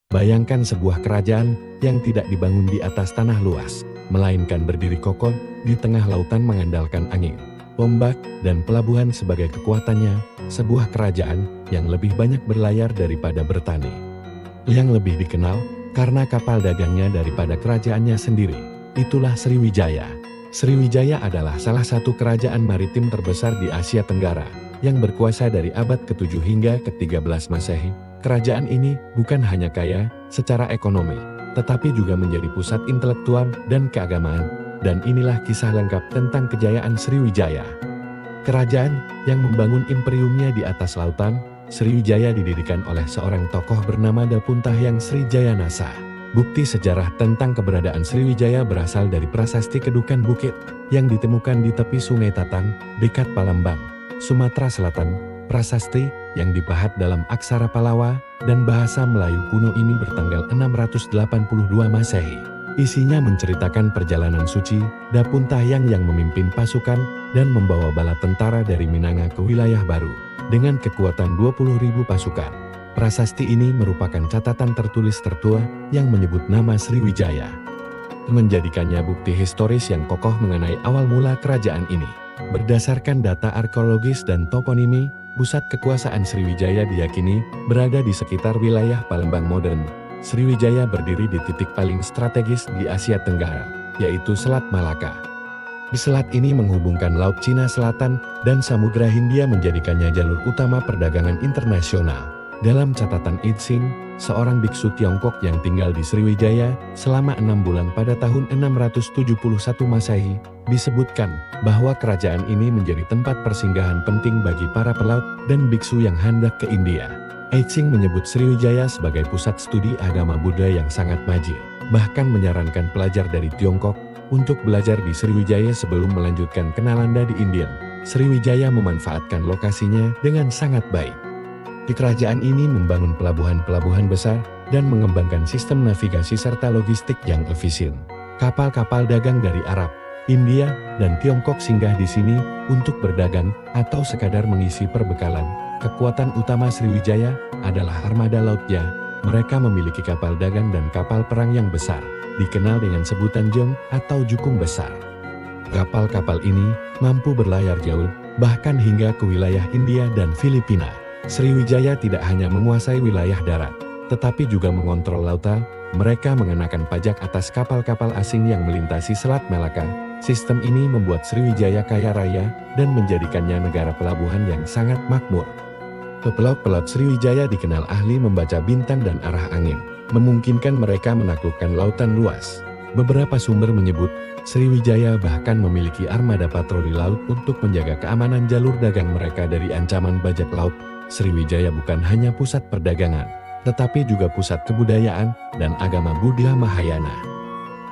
Bayangkan sebuah kerajaan yang tidak dibangun di atas tanah luas, melainkan berdiri kokoh di tengah lautan mengandalkan angin, ombak, dan pelabuhan sebagai kekuatannya, sebuah kerajaan yang lebih banyak berlayar daripada bertani. Yang lebih dikenal karena kapal dagangnya daripada kerajaannya sendiri, itulah Sriwijaya. Sriwijaya adalah salah satu kerajaan maritim terbesar di Asia Tenggara, yang berkuasa dari abad ke-7 hingga ke-13 Masehi. Kerajaan ini bukan hanya kaya secara ekonomi, tetapi juga menjadi pusat intelektual dan keagamaan, dan inilah kisah lengkap tentang kejayaan Sriwijaya. Kerajaan yang membangun imperiumnya di atas lautan, Sriwijaya didirikan oleh seorang tokoh bernama Dapuntahyang Srijayanasa. Bukti sejarah tentang keberadaan Sriwijaya berasal dari prasasti Kedukan Bukit yang ditemukan di tepi Sungai Tatang, dekat Palembang, Sumatera Selatan. Prasasti yang dipahat dalam aksara Palawa dan bahasa Melayu kuno ini bertanggal 682 Masehi. Isinya menceritakan perjalanan suci Dapuntahyang yang memimpin pasukan dan membawa bala tentara dari Minanga ke wilayah baru dengan kekuatan 20.000 pasukan. Prasasti ini merupakan catatan tertulis tertua yang menyebut nama Sriwijaya, menjadikannya bukti historis yang kokoh mengenai awal mula kerajaan ini. Berdasarkan data arkeologis dan toponimi, pusat kekuasaan Sriwijaya diyakini berada di sekitar wilayah Palembang modern. Sriwijaya berdiri di titik paling strategis di Asia Tenggara, yaitu Selat Malaka. Di selat ini menghubungkan Laut Cina Selatan dan Samudra Hindia, menjadikannya jalur utama perdagangan internasional. Dalam catatan Itsing, seorang biksu Tiongkok yang tinggal di Sriwijaya selama 6 bulan pada tahun 671 Masehi, disebutkan bahwa kerajaan ini menjadi tempat persinggahan penting bagi para pelaut dan biksu yang hendak ke India. Itsing menyebut Sriwijaya sebagai pusat studi agama Buddha yang sangat maju, bahkan menyarankan pelajar dari Tiongkok untuk belajar di Sriwijaya sebelum melanjutkan ke Nalanda di India. Sriwijaya memanfaatkan lokasinya dengan sangat baik. Di kerajaan ini membangun pelabuhan-pelabuhan besar dan mengembangkan sistem navigasi serta logistik yang efisien. Kapal-kapal dagang dari Arab, India, dan Tiongkok singgah di sini untuk berdagang atau sekadar mengisi perbekalan. Kekuatan utama Sriwijaya adalah armada lautnya. Mereka memiliki kapal dagang dan kapal perang yang besar, dikenal dengan sebutan jong atau jukung besar. Kapal-kapal ini mampu berlayar jauh, bahkan hingga ke wilayah India dan Filipina. Sriwijaya tidak hanya menguasai wilayah darat, tetapi juga mengontrol lautan. Mereka mengenakan pajak atas kapal-kapal asing yang melintasi Selat Malaka. Sistem ini membuat Sriwijaya kaya raya dan menjadikannya negara pelabuhan yang sangat makmur. Pelaut-pelaut Sriwijaya dikenal ahli membaca bintang dan arah angin, memungkinkan mereka menaklukkan lautan luas. Beberapa sumber menyebut Sriwijaya bahkan memiliki armada patroli laut untuk menjaga keamanan jalur dagang mereka dari ancaman bajak laut. Sriwijaya bukan hanya pusat perdagangan, tetapi juga pusat kebudayaan dan agama Buddha Mahayana.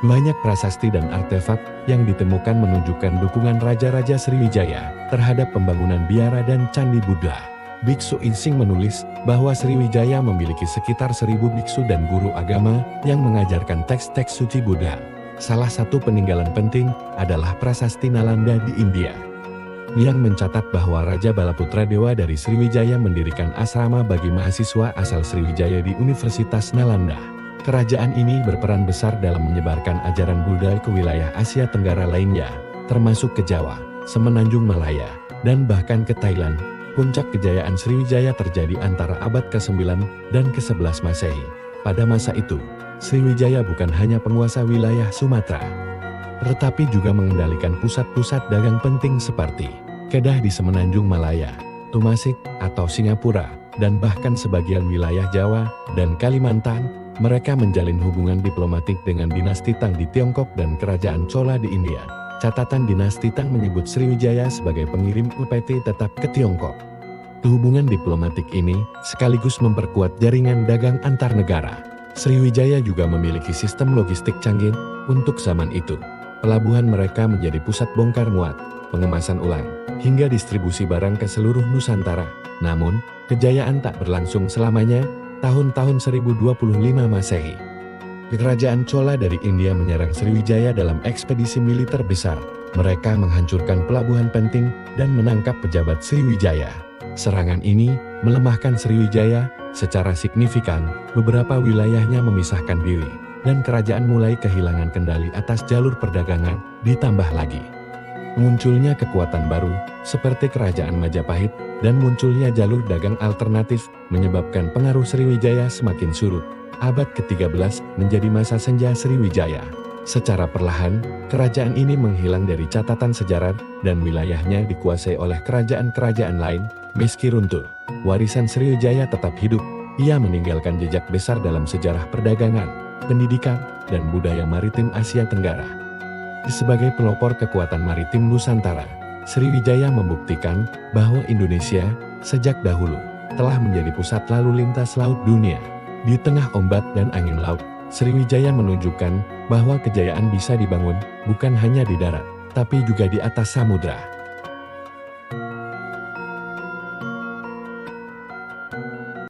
Banyak prasasti dan artefak yang ditemukan menunjukkan dukungan Raja-Raja Sriwijaya terhadap pembangunan biara dan candi Buddha. Biksu Itsing menulis bahwa Sriwijaya memiliki sekitar 1.000 biksu dan guru agama yang mengajarkan teks-teks suci Buddha. Salah satu peninggalan penting adalah prasasti Nalanda di India, yang mencatat bahwa Raja Balaputra Dewa dari Sriwijaya mendirikan asrama bagi mahasiswa asal Sriwijaya di Universitas Nalanda. Kerajaan ini berperan besar dalam menyebarkan ajaran Buddha ke wilayah Asia Tenggara lainnya, termasuk ke Jawa, Semenanjung Malaya, dan bahkan ke Thailand. Puncak kejayaan Sriwijaya terjadi antara abad ke-9 dan ke-11 Masehi. Pada masa itu, Sriwijaya bukan hanya penguasa wilayah Sumatera, tetapi juga mengendalikan pusat-pusat dagang penting seperti Kedah di Semenanjung Malaya, Tumasik atau Singapura, dan bahkan sebagian wilayah Jawa dan Kalimantan. Mereka menjalin hubungan diplomatik dengan dinasti Tang di Tiongkok dan kerajaan Chola di India. Catatan dinasti Tang menyebut Sriwijaya sebagai pengirim upeti tetap ke Tiongkok. Hubungan diplomatik ini sekaligus memperkuat jaringan dagang antar negara. Sriwijaya juga memiliki sistem logistik canggih untuk zaman itu. Pelabuhan mereka menjadi pusat bongkar muat, pengemasan ulang, hingga distribusi barang ke seluruh Nusantara. Namun, kejayaan tak berlangsung selamanya. Tahun-tahun 1025 Masehi, kerajaan Chola dari India menyerang Sriwijaya dalam ekspedisi militer besar. Mereka menghancurkan pelabuhan penting dan menangkap pejabat Sriwijaya. Serangan ini melemahkan Sriwijaya Secara signifikan, beberapa wilayahnya memisahkan diri, dan kerajaan mulai kehilangan kendali atas jalur perdagangan. Ditambah lagi munculnya kekuatan baru, seperti kerajaan Majapahit, dan munculnya jalur dagang alternatif, menyebabkan pengaruh Sriwijaya semakin surut. Abad ke-13 menjadi masa senja Sriwijaya. Secara perlahan, kerajaan ini menghilang dari catatan sejarah, dan wilayahnya dikuasai oleh kerajaan-kerajaan lain. Meski runtuh, warisan Sriwijaya tetap hidup. Ia meninggalkan jejak besar dalam sejarah perdagangan, pendidikan, dan budaya maritim Asia Tenggara. Sebagai pelopor kekuatan maritim Nusantara, Sriwijaya membuktikan bahwa Indonesia, sejak dahulu, telah menjadi pusat lalu lintas laut dunia. Di tengah ombak dan angin laut, Sriwijaya menunjukkan bahwa kejayaan bisa dibangun bukan hanya di darat, tapi juga di atas samudra.